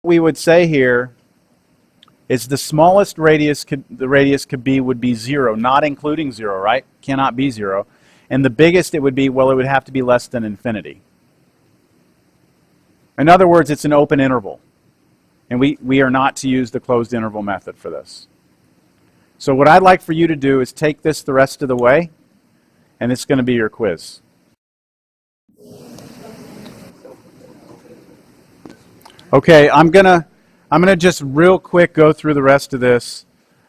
we would say here is the smallest radius could be would be 0, not including 0, right? Cannot be 0. And the biggest it would be, well, it would have to be less than infinity. In other words, it's an open interval. And we are not to use the closed interval method for this. So what I'd like for you to do is take this the rest of the way, and it's going to be your quiz. Okay, I'm gonna just real quick go through the rest of this.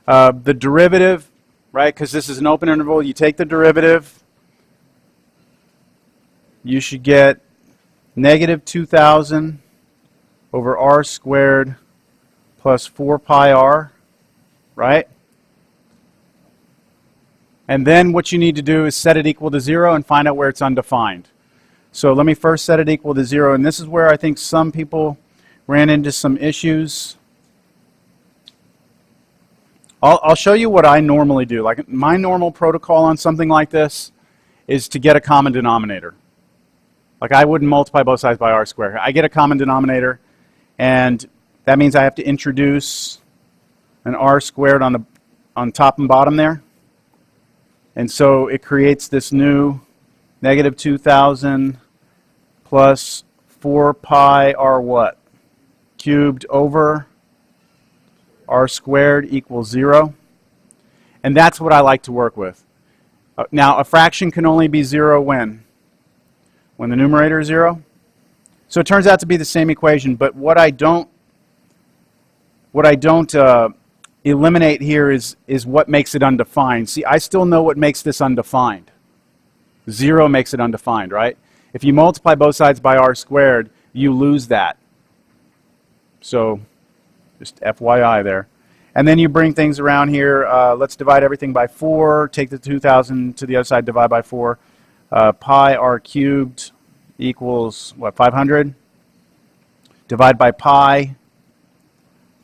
The derivative, right, because this is an open interval, you take the derivative, you should get negative 2,000 over r squared plus 4 pi r, right? And then what you need to do is set it equal to 0 and find out where it's undefined. So let me first set it equal to 0, and this is where I think some people ran into some issues. I'll show you what I normally do. Like my normal protocol on something like this is to get a common denominator. Like I wouldn't multiply both sides by r squared. I get a common denominator, and that means I have to introduce an r squared on top and bottom there. And so it creates this new negative 2,000 plus 4 pi r what? Cubed over r squared equals 0. And that's what I like to work with. Now, a fraction can only be 0 when? When the numerator is 0. So it turns out to be the same equation, but what I don't eliminate here is what makes it undefined. See, I still know what makes this undefined. 0 makes it undefined, right? If you multiply both sides by r squared, you lose that. So just FYI there. And then you bring things around here. Let's divide everything by 4. Take the 2,000 to the other side, divide by 4. Pi r cubed equals, what, 500? Divide by pi.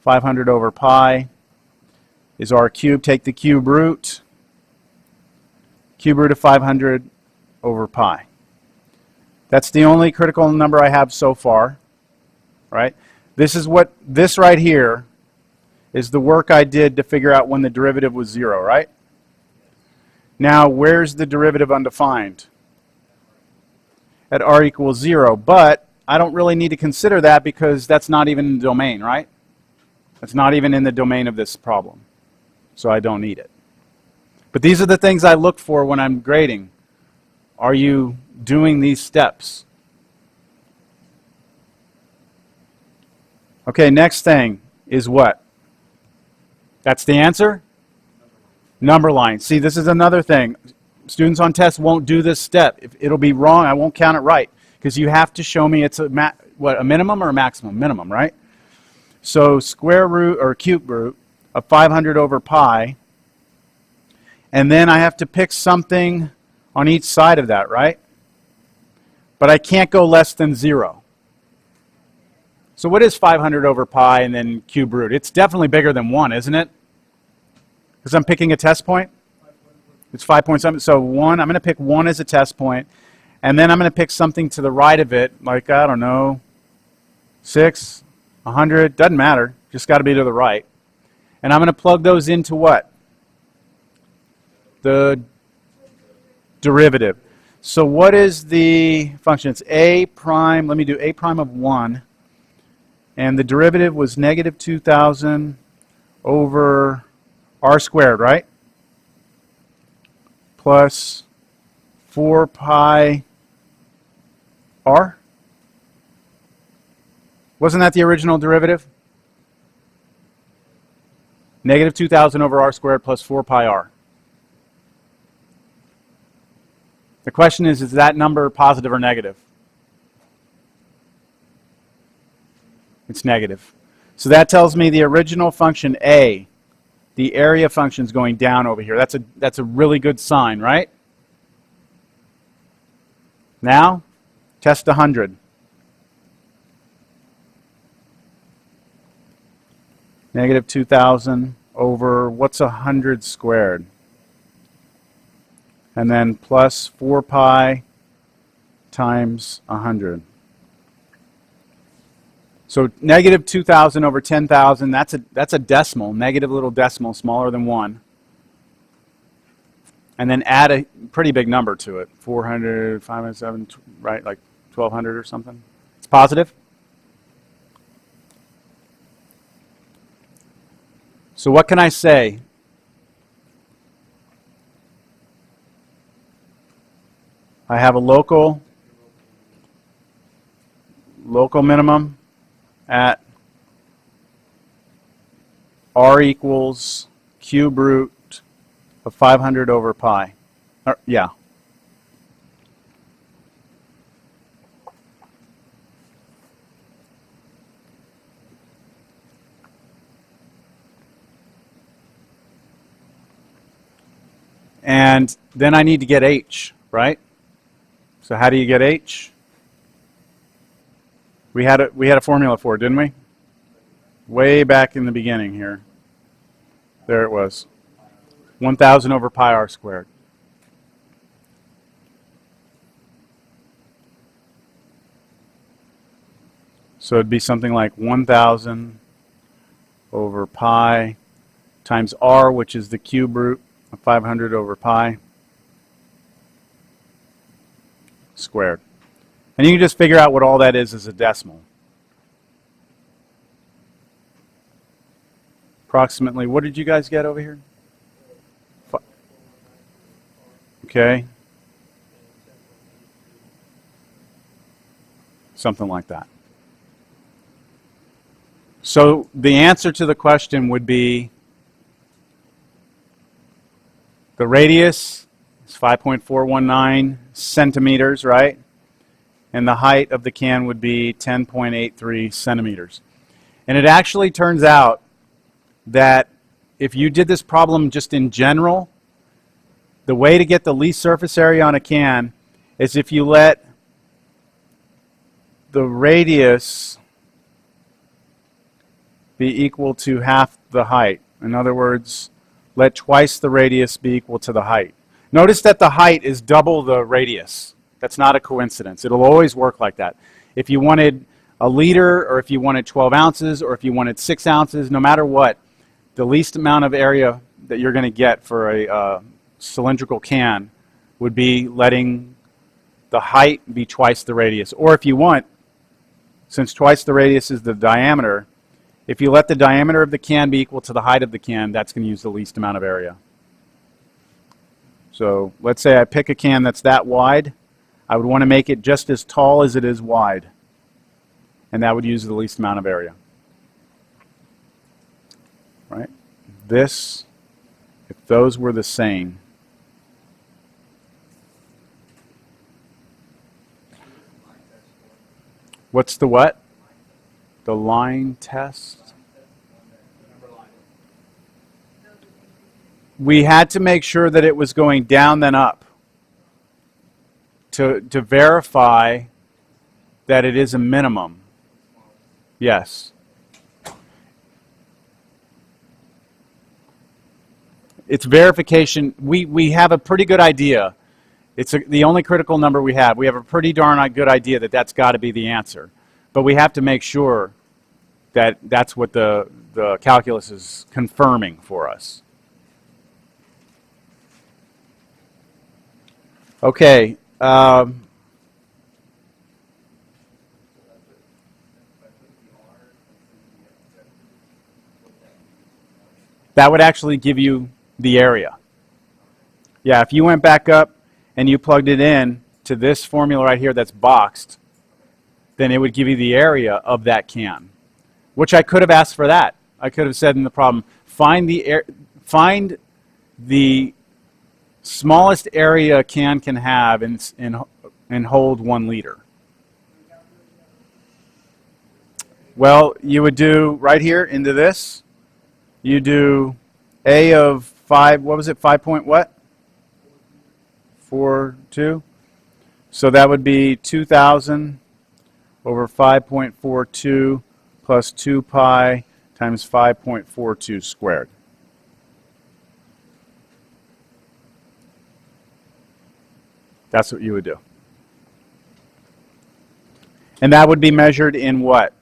500 over pi is r cubed. Take the cube root. Cube root of 500 over pi. That's the only critical number I have so far, right? This right here is the work I did to figure out when the derivative was 0, right? Now, where's the derivative undefined? At r equals 0, but I don't really need to consider that because that's not even in the domain, right? That's not even in the domain of this problem, so I don't need it. But these are the things I look for when I'm grading. Are you doing these steps? Okay, next thing is what? That's the answer? Number line. See, this is another thing. Students on tests won't do this step. If it'll be wrong, I won't count it right. Because you have to show me it's a minimum or a maximum? Minimum, right? So square root or cube root of 500 over pi. And then I have to pick something on each side of that, right? But I can't go less than 0. So what is 500 over pi and then cube root? It's definitely bigger than 1, isn't it? Because I'm picking a test point. It's 5.7. So 1, I'm going to pick 1 as a test point. And then I'm going to pick something to the right of it, like, I don't know, 6, 100, doesn't matter. Just got to be to the right. And I'm going to plug those into what? The derivative. So what is the function? It's a prime. Let me do a prime of 1. And the derivative was negative 2,000 over r squared, right? Plus 4 pi r. Wasn't that the original derivative? Negative 2,000 over r squared plus 4 pi r. The question is that number positive or negative? It's negative. So that tells me the original function a, the area function, is going down over here. That's a really good sign, right? Now, test 100. Negative 2,000 over, what's 100 squared? And then plus 4 pi times 100. So negative 2,000 over 10,000, that's a decimal, negative little decimal, smaller than 1. And then add a pretty big number to it, 400, 507, right, like 1,200 or something. It's positive. So what can I say? I have a local minimum at r equals cube root of 500 over pi. Yeah. And then I need to get h, right? So how do you get h? We had a formula for it, didn't we? Way back in the beginning here. There it was. 1,000 over pi r squared. So it'd be something like 1,000 over pi times r, which is the cube root of 500 over pi squared. And you can just figure out what all that is as a decimal. Approximately, what did you guys get over here? Okay. Something like that. So the answer to the question would be the radius is 5.419 centimeters, right? And the height of the can would be 10.83 centimeters. And it actually turns out that if you did this problem just in general, the way to get the least surface area on a can is if you let the radius be equal to half the height. In other words, let twice the radius be equal to the height. Notice that the height is double the radius. That's not a coincidence. It'll always work like that. If you wanted a liter, or if you wanted 12 ounces, or if you wanted 6 ounces, no matter what, the least amount of area that you're going to get for a cylindrical can would be letting the height be twice the radius. Or if you want, since twice the radius is the diameter, if you let the diameter of the can be equal to the height of the can, that's going to use the least amount of area. So let's say I pick a can that's that wide. I would want to make it just as tall as it is wide. And that would use the least amount of area. Right? This, if those were the same. What's the what? The line test. We had to make sure that it was going down then up to verify that it is a minimum. Yes. It's verification. We have a pretty good idea. It's the only critical number we have. We have a pretty darn good idea that that's got to be the answer. But we have to make sure that that's what the calculus is confirming for us. Okay. That would actually give you the area. Yeah, if you went back up and you plugged it in to this formula right here that's boxed, then it would give you the area of that can, which I could have asked for that. I could have said in the problem, find the smallest area a can have and hold 1 liter. Well, you would do right here into this. You do A of 5. What was it? 5 point what? 42. So that would be 2,000 over 5.42 plus 2 pi times 5.42 squared. That's what you would do. And that would be measured in what?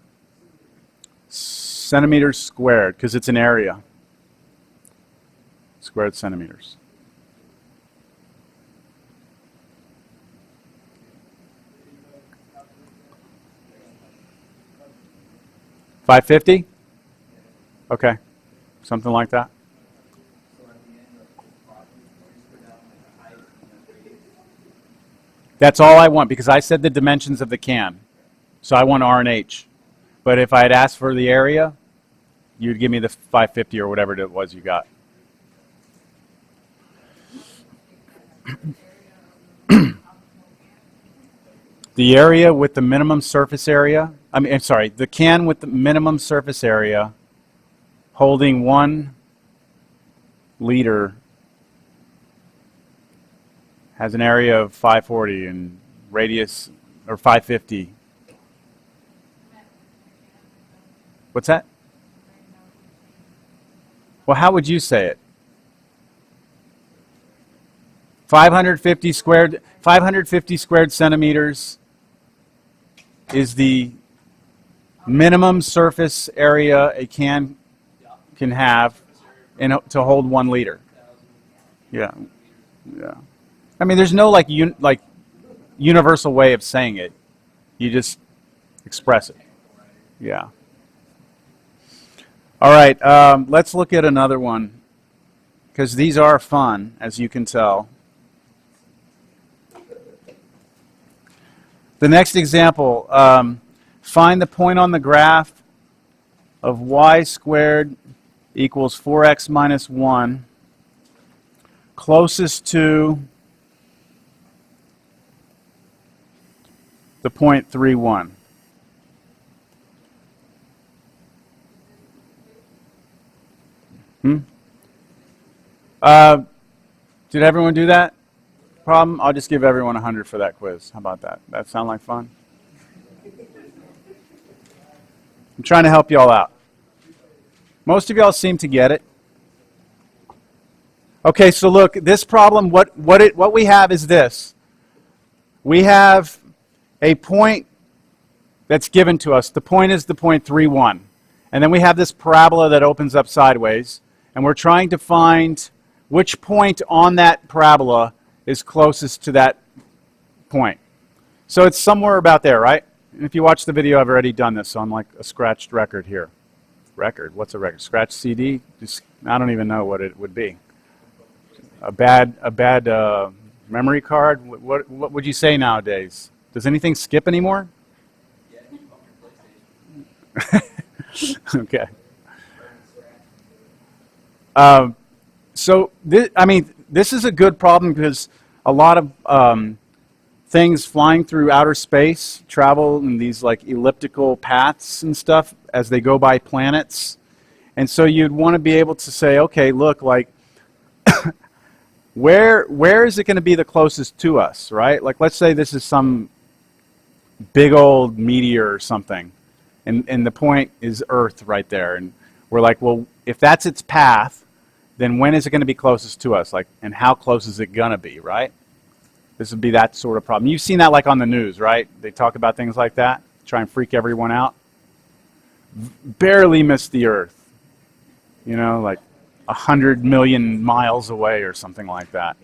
centimeters squared, because it's an area. Squared centimeters. $550? Okay, something like that. That's all I want, because I said the dimensions of the can. So I want R and H. But if I had asked for the area, you'd give me the 550 or whatever it was you got. The area with the minimum surface area, I'm sorry, the can with the minimum surface area holding 1 liter has an area of 540 and radius, or 550. What's that? Well, how would you say it? 550 squared centimeters is the minimum surface area a can have to hold 1 liter. Yeah. Yeah. I mean, there's no like universal way of saying it. You just express it. Yeah. All right. Let's look at another one, because these are fun, as you can tell. The next example, find the point on the graph of y squared equals 4x minus 1 closest to the point 31. Did everyone do that? Problem? I'll just give everyone 100 for that quiz. How about that? That sound like fun? I'm trying to help you all out. Most of y'all seem to get it. Okay, so look, this problem, what we have is this. We have a point that's given to us. The point is the point 31. And then we have this parabola that opens up sideways, and we're trying to find which point on that parabola is closest to that point. So it's somewhere about there, right? And if you watch the video, I've already done this, so I'm like a scratched record here. Record? What's a record? Scratched CD? Just, I don't even know what it would be. A bad memory card? What would you say nowadays? Does anything skip anymore? Okay. So this is a good problem, because a lot of things flying through outer space travel in these like elliptical paths and stuff as they go by planets. And so you'd want to be able to say, okay, look, like where is it going to be the closest to us, right? Like, let's say this is some big old meteor or something, and the point is Earth right there, and we're like, well, if that's its path, then when is it going to be closest to us? Like, and how close is it going to be, right? This would be that sort of problem. You've seen that like on the news, right? They talk about things like that, try and freak everyone out. Barely missed the Earth, you know, like 100 million miles away or something like that.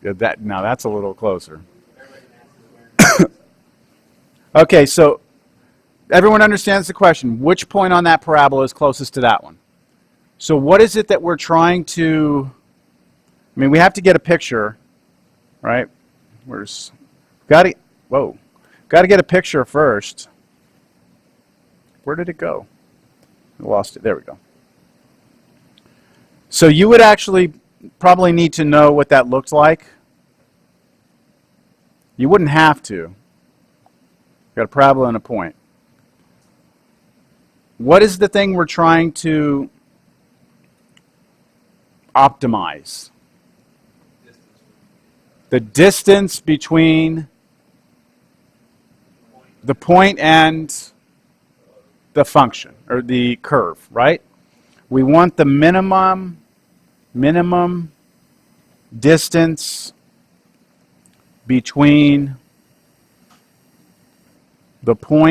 Yeah, now that's a little closer. Okay, so everyone understands the question. Which point on that parabola is closest to that one? So what is it that we're trying to... I mean, we have to get a picture, right? Got to get a picture first. Where did it go? I lost it. There we go. So you would actually probably need to know what that looked like. You wouldn't have to. Got a parabola and a point. What is the thing we're trying to optimize? The distance between the point and the function, or the curve, right? We want the minimum distance between the point